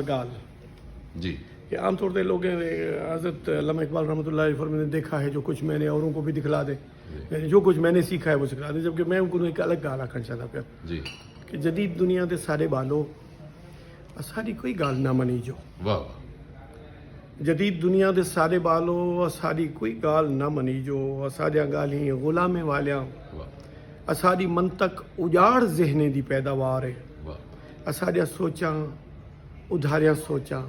गाल जी कि आम तौर पर लोग हज़रत अल्लामा इकबाल रहमतुल्लाह अलैह फरमाते हैं, देखा है जो कुछ मैंने औरों को भी दिखला दे, यानी जो कुछ मैंने सीखा है वो सिखला दे। जबकि मैं उनको एक अलग गाल आखना चाहता पिया जी कि जदीद दुनिया के सारे बालो असारी कोई गाल ना मनी जो वाह जदीद दुनिया के सारे बालो असारी कोई गाल ना मनी जो असारिया गाली गुलामे वालियां वाह असारी मंतक उजाड़ ज़हने दी पैदावार है। वाह असारिया सोचां उधारियां सोचां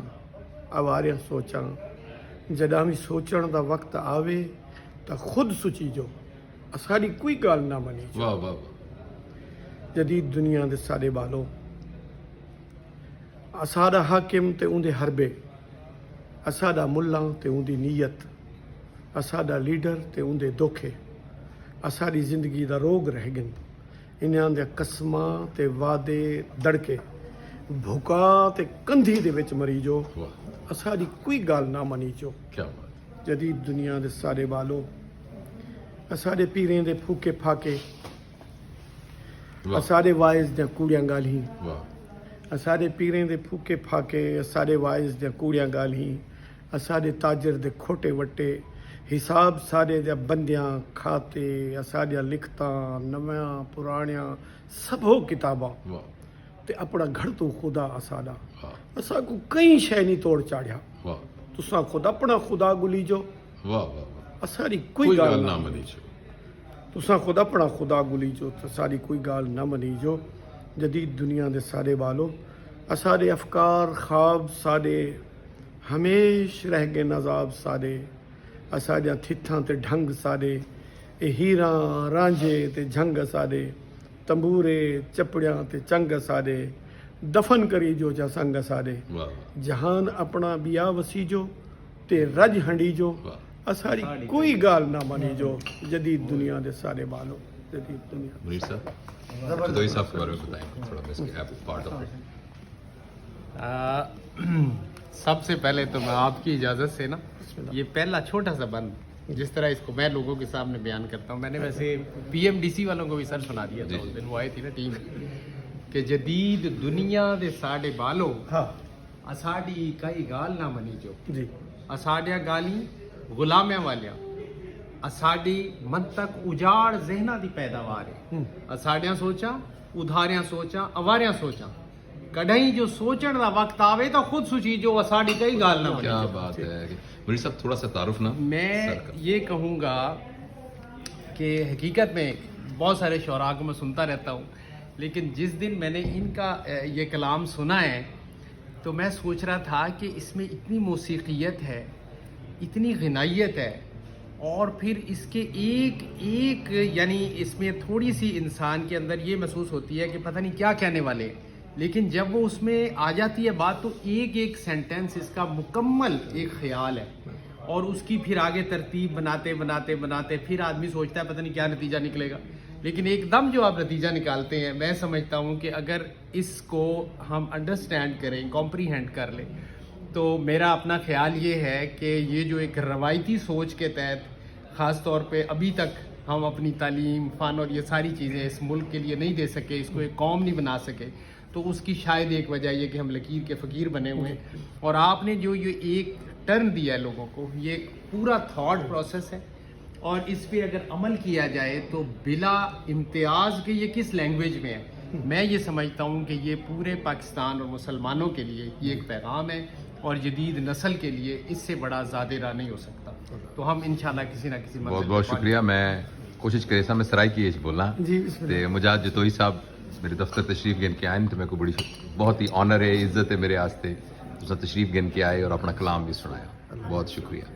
आवारियां सोचां जॾां भी सोचण दा वक्त आवे तो खुद सोची जो असारी कोई गाल ना मनी जो वाह वाह जदीद दुनिया दे सारे बालो असाड़ा हाकिम ते उंदे हरबे असाड़ा मुल्ला ते उंदी नीयत असाड़ा लीडर ते उंदे दोखे असाड़ी जिंदगी दा रोग रह गन इन्हां दे कसमां ते वादे दड़के भुका ते कंधी दे विच मरी जो वाह असाड़ी कोई गाल ना मनी जो क्या बात जदीद दुनिया दे सारे बालो असाड़े पीरें दे फूके फाके वाह असाड़े वाइज दे कूड़ियां गालीं वाह असाड़े पीरें दे फूके फाके असाड़े वाइज दे कूड़ियां गालीं असाड़े ताजर दे खोटे वट्टे हिसाब सारे दे बंदियां खाते असाड़ियां लिखतां नव्यां पुराणियां सभो किताबां वाह ते अपना घर तो खुदा असाड़ा वाह असा को कई शै नहीं तोड़ चाढ़िया वाह तुसा खुद अपना खुदा गुली जो वाह वाह असारी कोई कोई गाल गाल ना ना मनी जो तुसा खुद अपना खुदा गुली जो तो सारी कोई गाल ना मनी जो जदीद दुनिया दे सारे बालो असारे अफकार ख्वाब सारे हमेश रह गए नजाब सारे असाजा थिथां ते ढंग सारे ए हीरा रांझे ते झंग सारे तंबूरे चपड़ियां ते चंग सारे दफन करी जो जा संग सारे वाह जहान अपना बिया वसी जो ते रज हंडी जो वाह असारी कोई गाल ना मनी जो जदीद दुनिया दे सारे बालो जदीद दुनिया मुनीर साहब जदोई साहब के बारे में बताएं थोड़ा मैं इसके पार्ट ऑफ इट सबसे पहले तो मैं आपकी इजाज़त से ना ये पहला छोटा सा बंद जिस तरह इसको मैं लोगों के सामने बयान करता हूँ, मैंने वैसे पीएमडीसी वालों को भी सर सुना दिया था उस दिन, वो आई थी ना टीम कि जदीद दुनिया दे साढ़े बालो हाँ असाड़ी कई गाल ना मनी जो जी असाड़िया गाली गुलामिया वालिया असाड़ी मन तक उजाड़ जहना दी पैदावार है असाड़िया सोचा उधारियां सोचा अवारियां सोचा कढ़ई जो सोचण दा वक्त आवे तो खुद सोची जो असाड़ी कई गाल ना मनी क्या जो। बात है मुनीर साहब थोड़ा सा तारुफ ना मैं ये कहूँगा कि हकीकत में बहुत सारे शौरा को मैं सुनता रहता हूँ, लेकिन जिस दिन मैंने इनका ये कलाम सुना है तो मैं सोच रहा था कि इसमें इतनी मौसीकियत है, इतनी गनाइत है, और फिर इसके एक यानी इसमें थोड़ी सी इंसान के अंदर ये महसूस होती है कि पता नहीं क्या कहने वाले, लेकिन जब वो उसमें आ जाती है बात तो एक सेंटेंस इसका मुकम्मल एक ख्याल है, और उसकी फिर आगे तरतीब बनाते बनाते बनाते फिर आदमी सोचता है पता नहीं क्या नतीजा निकलेगा, लेकिन एकदम जो आप नतीजा निकालते हैं मैं समझता हूँ कि अगर इसको हम अंडरस्टैंड करें, कॉम्प्रीहेंड कर लें, तो मेरा अपना ख्याल ये है कि ये जो एक रवायती सोच के तहत ख़ास तौर पे अभी तक हम अपनी तालीम फ़न और ये सारी चीज़ें इस मुल्क के लिए नहीं दे सके, इसको एक कौम नहीं बना सके, तो उसकी शायद एक वजह ये कि हम लकीर के फ़कीर बने हुए हैं। और आपने जो ये एक टर्न दिया है लोगों को, ये पूरा थॉट प्रोसेस है, और इस पे अगर अमल किया जाए तो बिला इम्तियाज़ के ये किस लैंग्वेज में है, मैं ये समझता हूँ कि ये पूरे पाकिस्तान और मुसलमानों के लिए ये एक पैगाम है, और जदीद नस्ल के लिए इससे बड़ा ज़ादेरा नहीं हो सकता। तो हम इंशाल्लाह किसी ना किसी बहुत बहुत शुक्रिया। मैं कोशिश करे सा मैं सराय की एज बोलना जी ते मुजाद जतोई साहब मेरे दफ्तर तशरीफ गिन के आए तो मेरे को बड़ी बहुत ही ऑनर है, इज्जत है मेरे आस्ते तुसा तशरीफ गिन के आए और अपना कलाम भी सुनाया, बहुत शुक्रिया।